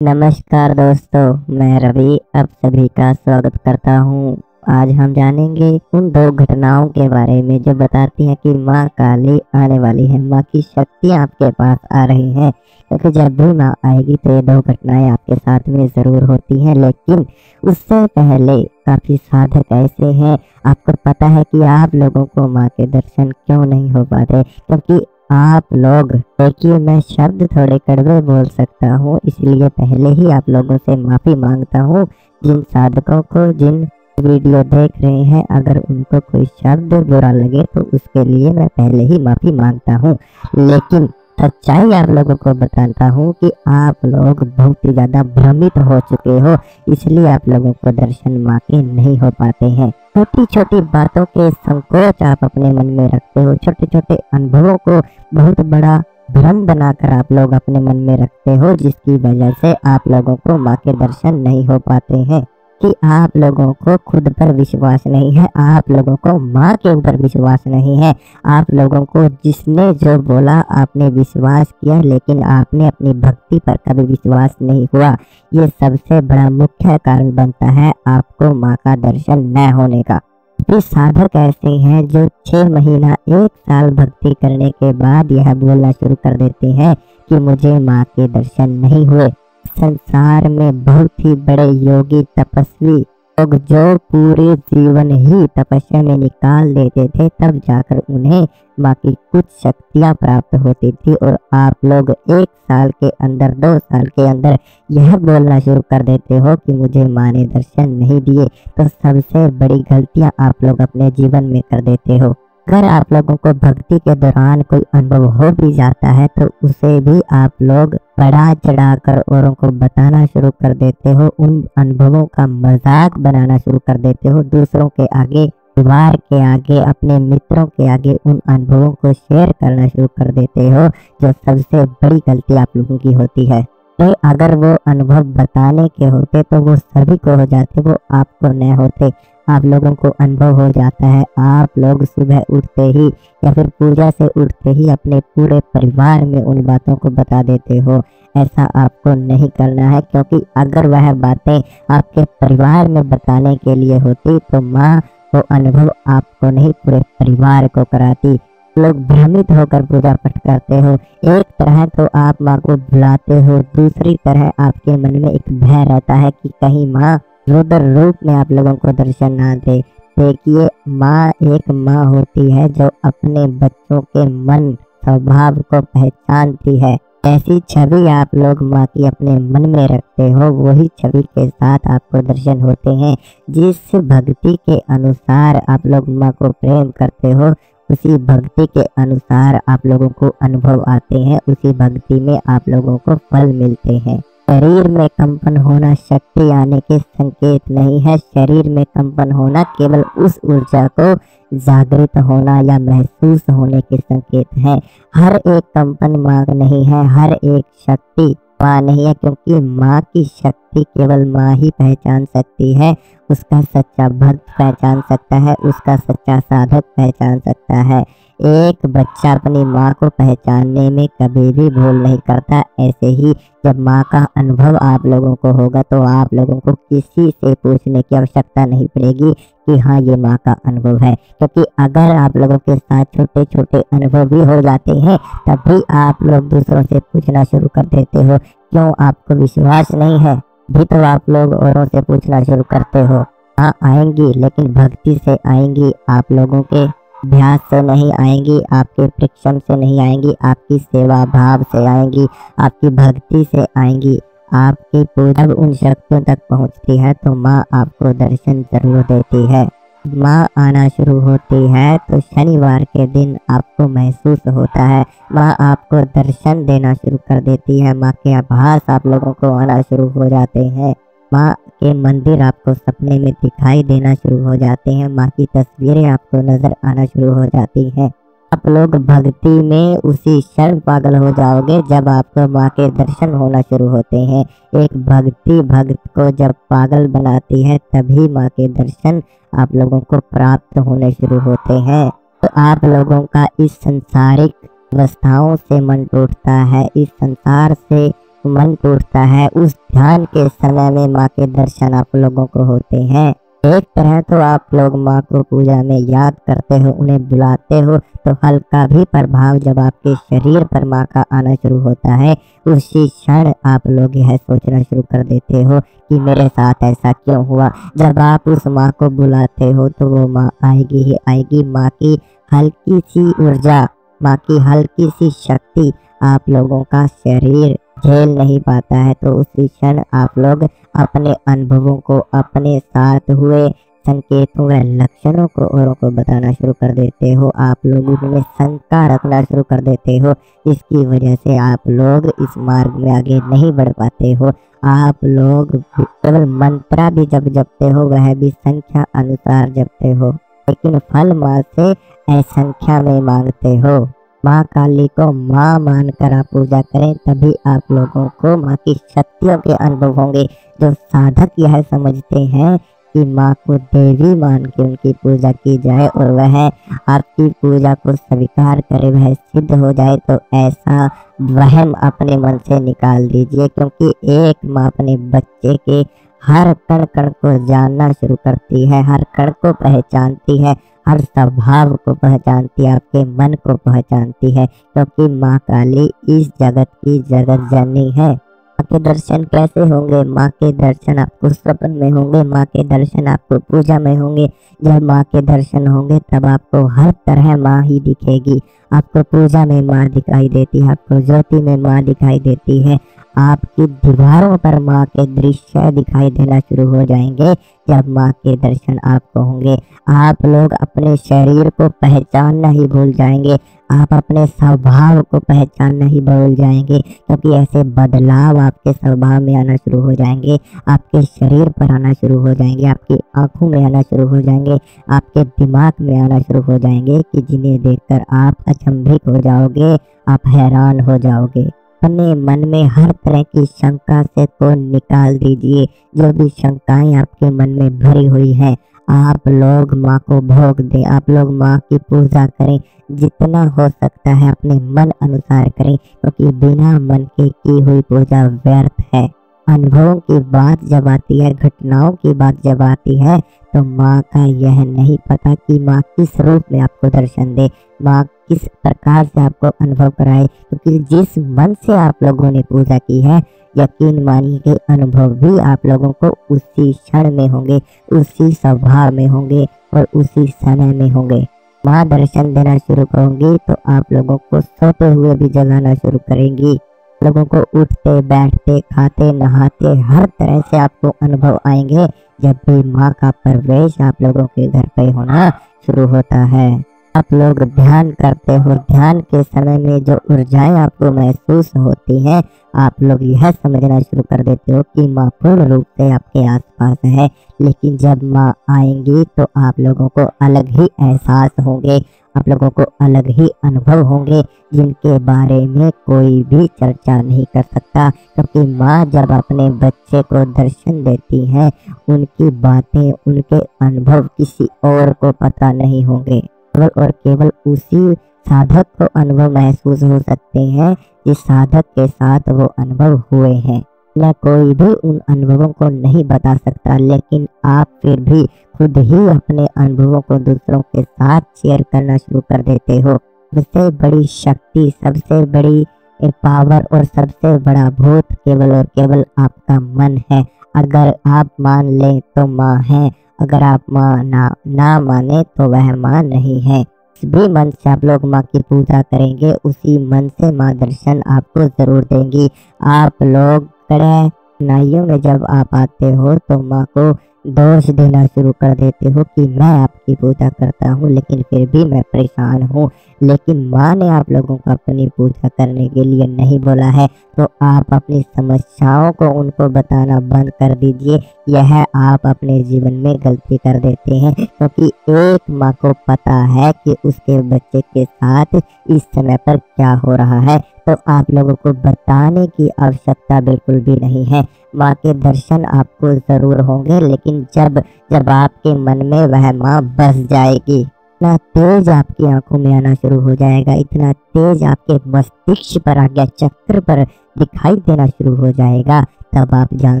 नमस्कार दोस्तों, मैं रवि अब सभी का स्वागत करता हूँ। आज हम जानेंगे उन दो घटनाओं के बारे में जो बताती हैं कि माँ काली आने वाली है, माँ की शक्तियाँ आपके पास आ रही हैं। क्योंकि जब भी माँ आएगी तो ये दो घटनाएं आपके साथ में ज़रूर होती हैं, लेकिन उससे पहले काफ़ी साधक ऐसे हैं। आपको पता है कि आप लोगों को माँ के दर्शन क्यों नहीं हो पाते? क्योंकि आप लोग, देखिए, मैं शब्द थोड़े कड़वे बोल सकता हूँ, इसलिए पहले ही आप लोगों से माफ़ी मांगता हूँ। जिन साधकों को, जिन वीडियो देख रहे हैं, अगर उनको कोई शब्द बुरा लगे तो उसके लिए मैं पहले ही माफ़ी मांगता हूँ। लेकिन सच्चाई आप लोगों को बताता हूँ कि आप लोग बहुत ही ज़्यादा भ्रमित हो चुके हो, इसलिए आप लोगों को दर्शन माँ के नहीं हो पाते हैं। छोटी छोटी बातों के संकोच आप अपने मन में रखते हो, छोटे छोटे अनुभवों को बहुत बड़ा भ्रम बनाकर आप लोग अपने मन में रखते हो, जिसकी वजह से आप लोगों को माँ के दर्शन नहीं हो पाते हैं। कि आप लोगों को खुद पर विश्वास नहीं है, आप लोगों को माँ के ऊपर विश्वास नहीं है। आप लोगों को जिसने जो बोला आपने विश्वास किया, लेकिन आपने अपनी भक्ति पर कभी विश्वास नहीं हुआ। ये सबसे बड़ा मुख्य कारण बनता है आपको माँ का दर्शन न होने का। ये साधक ऐसे हैं जो 6 महीना 1 साल भक्ति करने के बाद यह बोलना शुरू कर देते हैं कि मुझे माँ के दर्शन नहीं हुए। संसार में बहुत ही बड़े योगी तपस्वी लोग जो पूरे जीवन ही तपस्या में निकाल देते थे, तब जाकर उन्हें माँ की कुछ शक्तियाँ प्राप्त होती थी। और आप लोग 1 साल के अंदर, 2 साल के अंदर यह बोलना शुरू कर देते हो कि मुझे माँ ने दर्शन नहीं दिए। तो सबसे बड़ी गलतियाँ आप लोग अपने जीवन में कर देते हो। अगर आप लोगों को भक्ति के दौरान कोई अनुभव हो भी जाता है तो उसे भी आप लोग बढ़ा चढ़ाकर औरों को बताना शुरू कर देते हो, उन अनुभवों का मजाक बनाना शुरू कर देते हो, दूसरों के आगे, परिवार के आगे, अपने मित्रों के आगे उन अनुभवों को शेयर करना शुरू कर देते हो, जो सबसे बड़ी गलती आप लोगों की होती है। तो अगर वो अनुभव बताने के होते तो वो सभी को हो जाते, वो आपको न होते। आप लोगों को अनुभव हो जाता है, आप लोग सुबह उठते ही या फिर पूजा से उठते ही अपने पूरे परिवार में उन बातों को बता देते हो। ऐसा आपको नहीं करना है, क्योंकि अगर वह बातें आपके परिवार में बताने के लिए होती तो माँ वो अनुभव आपको नहीं, पूरे परिवार को कराती। लोग भ्रमित होकर पूजा पाठ करते हो। एक तरह तो आप माँ को बुलाते हो, दूसरी तरह आपके मन में एक भय रहता है कि कहीं माँ रुद्र रूप में आप लोगों को दर्शन ना दे। देखिए, माँ एक माँ होती है जो अपने बच्चों के मन स्वभाव को पहचानती है। ऐसी छवि आप लोग माँ की अपने मन में रखते हो, वही छवि के साथ आपको दर्शन होते हैं। जिस भक्ति के अनुसार आप लोग माँ को प्रेम करते हो, उसी भक्ति के अनुसार आप लोगों को अनुभव आते हैं, उसी भक्ति में आप लोगों को फल मिलते हैं। शरीर में कंपन होना शक्ति आने के संकेत नहीं है। शरीर में कंपन होना केवल उस ऊर्जा को जागृत होना या महसूस होने के संकेत है। हर एक कंपन माँ नहीं है, हर एक शक्ति माँ नहीं है, क्योंकि माँ की शक्ति केवल माँ ही पहचान सकती है। उसका सच्चा भक्त पहचान सकता है, उसका सच्चा साधक पहचान सकता है। एक बच्चा अपनी माँ को पहचानने में कभी भी भूल नहीं करता। ऐसे ही जब माँ का अनुभव आप लोगों को होगा तो आप लोगों को किसी से पूछने की आवश्यकता नहीं पड़ेगी कि हाँ, ये माँ का अनुभव है। क्योंकि अगर आप लोगों के साथ छोटे छोटे अनुभव भी हो जाते हैं, तब भी आप लोग दूसरों से पूछना शुरू कर देते हो। क्यों? आपको विश्वास नहीं है, भी तो आप लोग औरों से पूछना शुरू करते हो। हाँ, आएंगी, लेकिन भक्ति से आएंगी, आप लोगों के अभ्यास से नहीं आएंगी, आपके परिश्रम से नहीं आएंगी, आपकी सेवा भाव से आएंगी, आपकी भक्ति से आएंगी। आपकी पूजा उन शक्तियों तक पहुंचती है तो माँ आपको दर्शन जरूर देती है। माँ आना शुरू होती है तो शनिवार के दिन आपको महसूस होता है, माँ आपको दर्शन देना शुरू कर देती है। माँ के आभास आप लोगों को आना शुरू हो जाते हैं। माँ के मंदिर आपको सपने में दिखाई देना शुरू हो जाते हैं। माँ की तस्वीरें आपको नजर आना शुरू हो जाती हैं। आप लोग भक्ति में उसी क्षण पागल हो जाओगे जब आपको माँ के दर्शन होना शुरू होते हैं। एक भक्ति भक्त को जब पागल बनाती है, तभी माँ के दर्शन आप लोगों को प्राप्त होने शुरू होते हैं। तो आप लोगों का इस संसारिक अवस्थाओं से मन टूटता है, इस संसार से मन टूटता है, उस ध्यान के समय में माँ के दर्शन आप लोगों को होते हैं। एक तरह तो आप लोग माँ को पूजा में याद करते हो, उन्हें बुलाते हो, तो हल्का भी प्रभाव जब आपके शरीर पर माँ का आना शुरू होता है, उसी क्षण आप लोग यह सोचना शुरू कर देते हो कि मेरे साथ ऐसा क्यों हुआ। जब आप उस माँ को बुलाते हो तो वो माँ आएगी ही आएगी। माँ की हल्की सी ऊर्जा, माँ की हल्की सी शक्ति आप लोगों का शरीर झेल नहीं पाता है, तो उसी क्षण आप लोग अपने अनुभवों को, अपने साथ हुए संकेतों व लक्षणों को औरों को बताना शुरू कर देते हो। आप लोग उनमें शंका रखना शुरू कर देते हो, जिसकी वजह से आप लोग इस मार्ग में आगे नहीं बढ़ पाते हो। आप लोग केवल मंत्रा भी जब जपते हो, वह भी संख्या अनुसार जपते हो, लेकिन फल माँ से असंख्या में मांगते हो। माँ काली को माँ मानकर आप पूजा करें, तभी आप लोगों को माँ की शक्तियों के अनुभव होंगे। जो साधक यह समझते हैं कि माँ को देवी मान के उनकी पूजा की जाए और वह आपकी पूजा को स्वीकार करे, वह सिद्ध हो जाए, तो ऐसा वहम अपने मन से निकाल दीजिए। क्योंकि एक माँ अपने बच्चे के हर कण कण को जानना शुरू करती है, हर कण को पहचानती है, हर स्वभाव को पहचानती है, आपके मन को पहचानती है, क्योंकि माँ काली इस जगत की जगत जननी है। माँ के दर्शन कैसे होंगे? माँ के दर्शन आपको स्वप्न में होंगे, माँ के दर्शन आपको पूजा में होंगे। जब माँ के दर्शन होंगे तब आपको हर तरह माँ ही दिखेगी। आपको पूजा में माँ दिखाई देती है, आपको ज्योति में माँ दिखाई देती है, आपकी दीवारों पर माँ के दृश्य दिखाई देना शुरू हो जाएंगे जब माँ के दर्शन आपको होंगे। आप लोग अपने शरीर को पहचानना ही भूल जाएंगे, आप अपने स्वभाव को पहचानना ही भूल जाएंगे, क्योंकि ऐसे बदलाव आपके स्वभाव में आना शुरू हो जाएंगे, आपके शरीर पर आना शुरू हो जाएंगे, आपकी आंखों में आना शुरू हो जाएंगे, आपके दिमाग में आना शुरू हो जाएंगे, कि जिन्हें देखकर आप अचंभित हो जाओगे, आप हैरान हो जाओगे। अपने मन में हर तरह की शंका से को निकाल दीजिए। जो भी शंकाएं आपके मन में भरी हुई है, आप लोग माँ को भोग दें, आप लोग माँ की पूजा करें, जितना हो सकता है अपने मन अनुसार करें, क्योंकि बिना मन के की हुई पूजा व्यर्थ है। अनुभवों की बात जब आती है, घटनाओं की बात जब आती है, तो माँ का यह नहीं पता कि माँ किस रूप में आपको दर्शन दे, माँ किस प्रकार से आपको अनुभव कराए, क्योंकि जिस मन से आप लोगों ने पूजा की है, यकीन मानिए कि अनुभव भी आप लोगों को उसी क्षण में होंगे, उसी स्वभाव में होंगे और उसी समय में होंगे। माँ दर्शन देना शुरू करूंगी तो आप लोगों को सोते हुए भी जगाना शुरू करेंगी। लोगों को उठते, बैठते, खाते, नहाते, हर तरह से आपको अनुभव आएंगे जब भी माँ का प्रवेश आप लोगों के घर पे होना शुरू होता है। आप लोग ध्यान करते हो, ध्यान के समय में जो ऊर्जाएं आपको महसूस होती हैं, आप लोग यह समझना शुरू कर देते हो कि माँ पूर्ण रूप से आपके आसपास है। लेकिन जब माँ आएंगी तो आप लोगों को अलग ही एहसास होंगे, आप लोगों को अलग ही अनुभव होंगे, जिनके बारे में कोई भी चर्चा नहीं कर सकता। क्योंकि माँ जब अपने बच्चे को दर्शन देती है, उनकी बातें, उनके अनुभव किसी और को पता नहीं होंगे, केवल और केवल उसी साधक को अनुभव महसूस हो सकते हैं जिस साधक के साथ वो अनुभव हुए हैं। न कोई भी उन अनुभवों को नहीं बता सकता, लेकिन आप फिर भी खुद ही अपने अनुभवों को दूसरों के साथ शेयर करना शुरू कर देते हो। सबसे बड़ी शक्ति, सबसे बड़ी पावर और सबसे बड़ा भूत केवल और केवल आपका मन है। अगर आप मान लें तो माँ है, अगर आप माँ ना माने तो वह माँ नहीं है। जिस भी मन से आप लोग माँ की पूजा करेंगे, उसी मन से माँ दर्शन आपको जरूर देंगी। आप लोग कठिनाइयों में जब आप आते हो तो माँ को दोष देना शुरू कर देते हो कि मैं आपकी पूजा करता हूँ लेकिन फिर भी मैं परेशान हूँ। लेकिन माँ ने आप लोगों को अपनी पूजा करने के लिए नहीं बोला है, तो आप अपनी समस्याओं को उनको बताना बंद कर दीजिए। यह आप अपने जीवन में गलती कर देते हैं, क्योंकि एक माँ को पता है कि उसके बच्चे के साथ इस समय पर क्या हो रहा है, तो आप लोगों को बताने की आवश्यकता बिल्कुल भी नहीं है। माँ के दर्शन आपको जरूर होंगे, लेकिन जब आपके मन में वह माँ बस जाएगी, इतना तेज आपकी आंखों में आना शुरू हो जाएगा, इतना तेज आपके मस्तिष्क पर आज्ञा चक्र पर दिखाई देना शुरू हो जाएगा। तब आप जान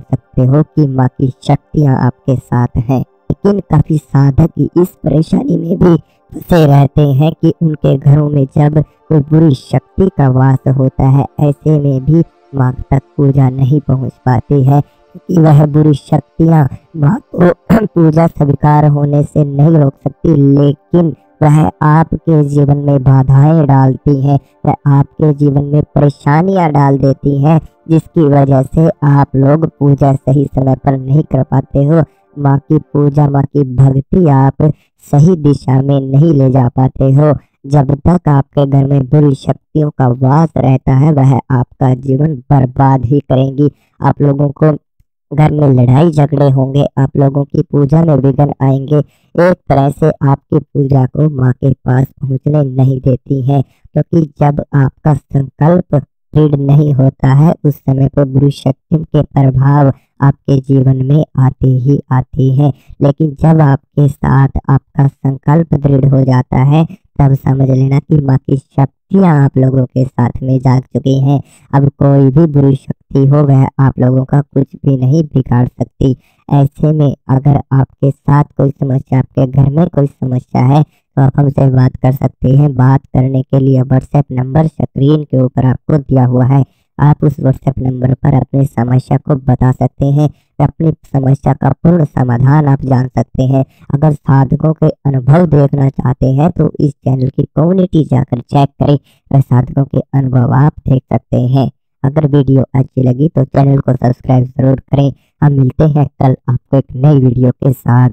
सकते हो कि माँ की शक्तियाँ आपके साथ हैं। लेकिन काफी साधक इस परेशानी में भी फंसे रहते हैं कि उनके घरों में जब कोई बुरी शक्ति का वास होता है, ऐसे में भी माँ तक पूजा नहीं पहुँच पाती है, क्योंकि वह बुरी शक्तियाँ माँ को पूजा स्वीकार होने से नहीं रोक सकती, लेकिन वह आपके जीवन में बाधाएं डालती हैं, वह आपके जीवन में परेशानियां डाल देती हैं, जिसकी वजह से आप लोग पूजा सही समय पर नहीं कर पाते हो। माँ की पूजा, माँ की भक्ति आप सही दिशा में नहीं ले जा पाते हो। जब तक आपके घर में बुरी शक्तियों का वास रहता है, वह आपका जीवन बर्बाद ही करेंगी। आप लोगों को घर में लड़ाई झगड़े होंगे, आप लोगों की पूजा में विघ्न आएंगे। एक तरह से आपकी पूजा को माँ के पास पहुँचने नहीं देती है, क्योंकि जब आपका संकल्प दृढ़ नहीं होता है, उस समय पर बुरी शक्तियों के प्रभाव आपके जीवन में आते ही आते हैं। लेकिन जब आपके साथ आपका संकल्प दृढ़ हो जाता है, तब समझ लेना कि माँ की शक्तियाँ आप लोगों के साथ में जाग चुकी हैं। अब कोई भी बुरी शक्ति हो, वह आप लोगों का कुछ भी नहीं बिगाड़ सकती। ऐसे में अगर आपके साथ कोई समस्या, आपके घर में कोई समस्या है, तो आप हमसे बात कर सकते हैं। बात करने के लिए व्हाट्सएप नंबर स्क्रीन के ऊपर आपको दिया हुआ है। आप उस व्हाट्सएप नंबर पर अपनी समस्या को बता सकते हैं, अपनी समस्या का पूर्ण समाधान आप जान सकते हैं। अगर साधकों के अनुभव देखना चाहते हैं, तो इस चैनल की कम्युनिटी जाकर चेक करें, वह साधकों के अनुभव आप देख सकते हैं। अगर वीडियो अच्छी लगी तो चैनल को सब्सक्राइब जरूर करें। हम मिलते हैं कल आपको एक नई वीडियो के साथ।